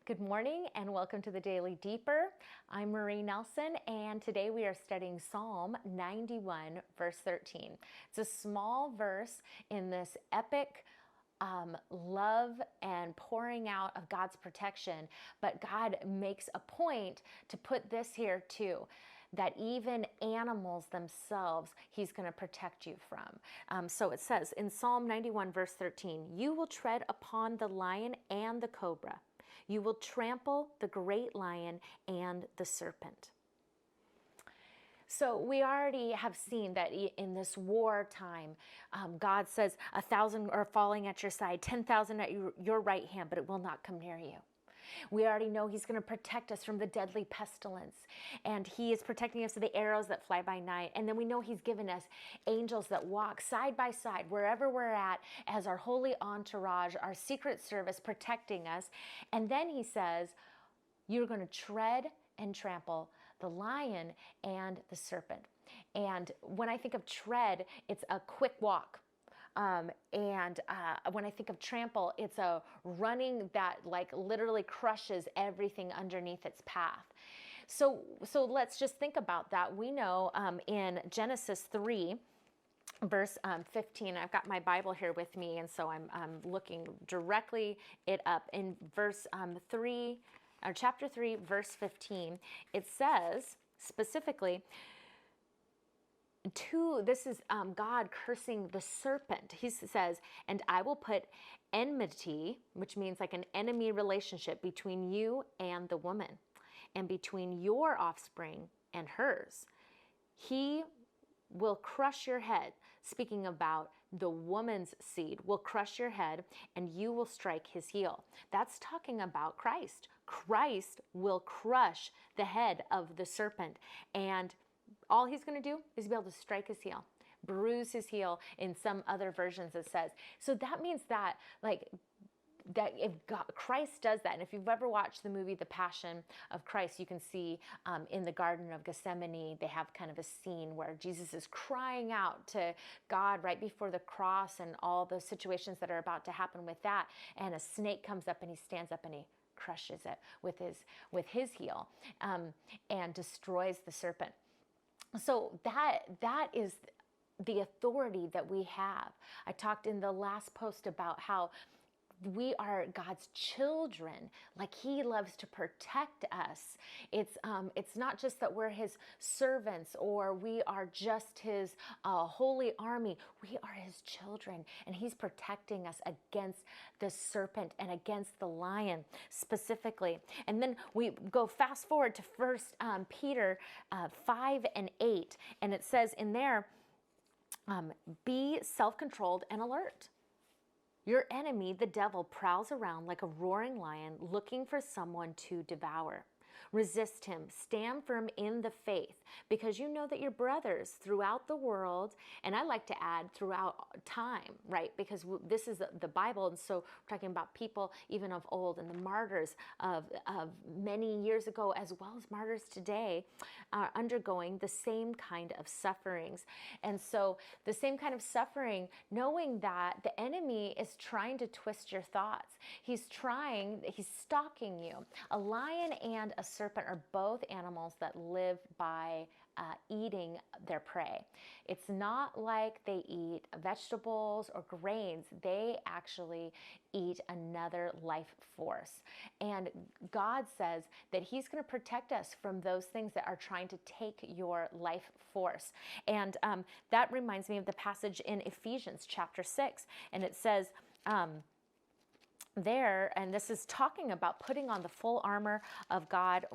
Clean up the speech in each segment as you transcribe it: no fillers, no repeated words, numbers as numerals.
Good morning and welcome to the Daily Deeper. I'm Marie Nelson and today we are studying Psalm 91 verse 13. It's a small verse in this epic love and pouring out of God's protection, but God makes a point to put this here too, that even animals themselves he's going to protect you from. So it says in Psalm 91 verse 13, you will tread upon the lion and the cobra. You will trample the great lion and the serpent. So we already have seen that in this wartime, God says 1,000 are falling at your side, 10,000 at your right hand, but it will not come near you. We already know he's going to protect us from the deadly pestilence, and he is protecting us from the arrows that fly by night. And then we know he's given us angels that walk side by side wherever we're at as our holy entourage, our secret service protecting us. And then he says, you're going to tread and trample the lion and the serpent. And when I think of tread, it's a quick walk. When I think of trample, it's a running that like literally crushes everything underneath its path. So let's just think about that. We know in Genesis 3, verse 15, I've got my Bible here with me, and so I'm looking directly it up. In verse 3, or chapter 3, verse 15, it says specifically, this is God cursing the serpent. He says, and I will put enmity, which means like an enemy relationship between you and the woman, and between your offspring and hers. He will crush your head. Speaking about the woman's seed will crush your head, and you will strike his heel. That's talking about Christ. Christ will crush the head of the serpent, and all he's going to do is be able to strike his heel, bruise his heel. In some other versions it says. So that means that if Christ does that, and if you've ever watched the movie The Passion of Christ, you can see in the Garden of Gethsemane, they have kind of a scene where Jesus is crying out to God right before the cross and all the situations that are about to happen with that. And a snake comes up and he stands up and he crushes it with his heel and destroys the serpent. So that is the authority that we have. I talked in the last post about how we are God's children, like he loves to protect us. It's not just that we're his servants or we are just his holy army. We are his children, and he's protecting us against the serpent and against the lion specifically. And then we go fast forward to 1 Peter 5 and 8, and it says in there, be self-controlled and alert. Your enemy, the devil, prowls around like a roaring lion looking for someone to devour. Resist him. Stand firm in the faith, because you know that your brothers throughout the world, and I like to add throughout time, right? Because this is the Bible, and so we're talking about people even of old and the martyrs of many years ago, as well as martyrs today, are undergoing the same kind of sufferings. And so the same kind of suffering, knowing that the enemy is trying to twist your thoughts. He's stalking you. A lion and a serpent are both animals that live by eating their prey. It's not like they eat vegetables or grains. They actually eat another life force. And God says that he's going to protect us from those things that are trying to take your life force. And that reminds me of the passage in Ephesians chapter 6. And it says, there, and this is talking about putting on the full armor of God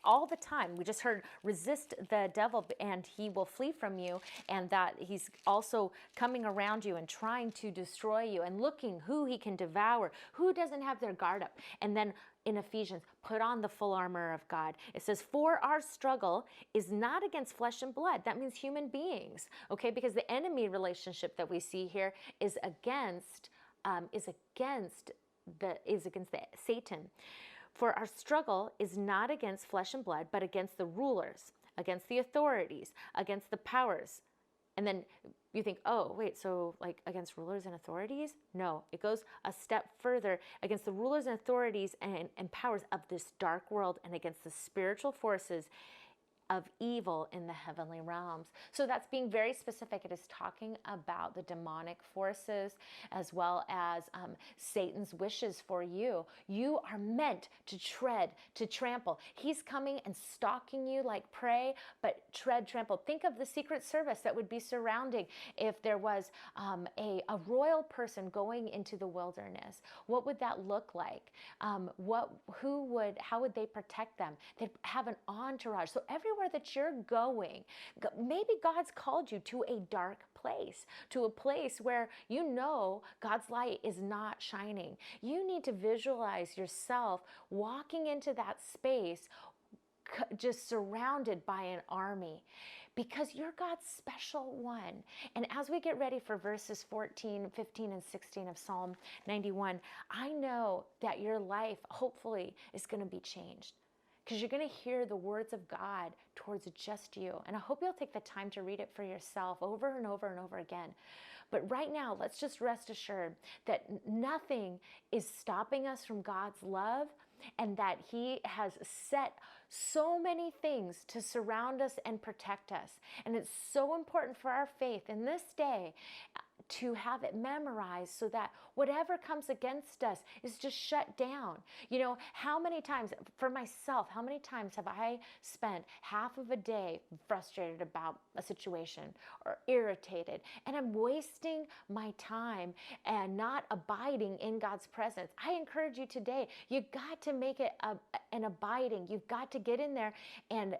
all the time. We just heard resist the devil and he will flee from you, and that he's also coming around you and trying to destroy you and looking who he can devour, who doesn't have their guard up. And then in Ephesians, put on the full armor of God. It says, for our struggle is not against flesh and blood. That means human beings, okay? Because the enemy relationship that we see here is against Satan. For our struggle is not against flesh and blood, but against the rulers, against the authorities, against the powers, And then you think, oh, wait, so like against rulers and authorities? No, it goes a step further, against the rulers and authorities and powers of this dark world, and against the spiritual forces of evil in the heavenly realms. So that's being very specific. It is talking about the demonic forces as well as Satan's wishes for you. You are meant to tread, to trample. He's coming and stalking you like prey, but tread, trample. Think of the Secret Service that would be surrounding if there was a royal person going into the wilderness. What would that look like? How would they protect them? They'd have an entourage. So everywhere that you're going, maybe God's called you to a dark place, to a place where you know God's light is not shining. You need to visualize yourself walking into that space, just surrounded by an army, because you're God's special one. And as we get ready for verses 14, 15, and 16 of Psalm 91, I know that your life hopefully is going to be changed, because you're going to hear the words of God towards just you. And I hope you'll take the time to read it for yourself over and over and over again. But right now, let's just rest assured that nothing is stopping us from God's love, and that He has set so many things to surround us and protect us. And it's so important for our faith in this day to have it memorized, so that whatever comes against us is just shut down. You know, how many times, for myself, how many times have I spent half of a day frustrated about a situation or irritated, and I'm wasting my time and not abiding in God's presence? I encourage you today, you've got to make it an abiding. You've got to get in there and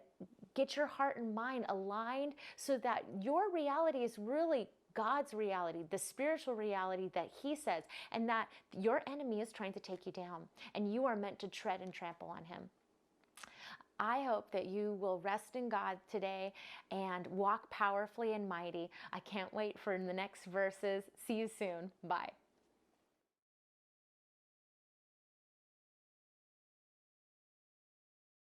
get your heart and mind aligned, so that your reality is really God's reality, the spiritual reality that He says, and that your enemy is trying to take you down, and you are meant to tread and trample on him. I hope that you will rest in God today and walk powerfully and mighty. I can't wait for the next verses. See you soon. Bye.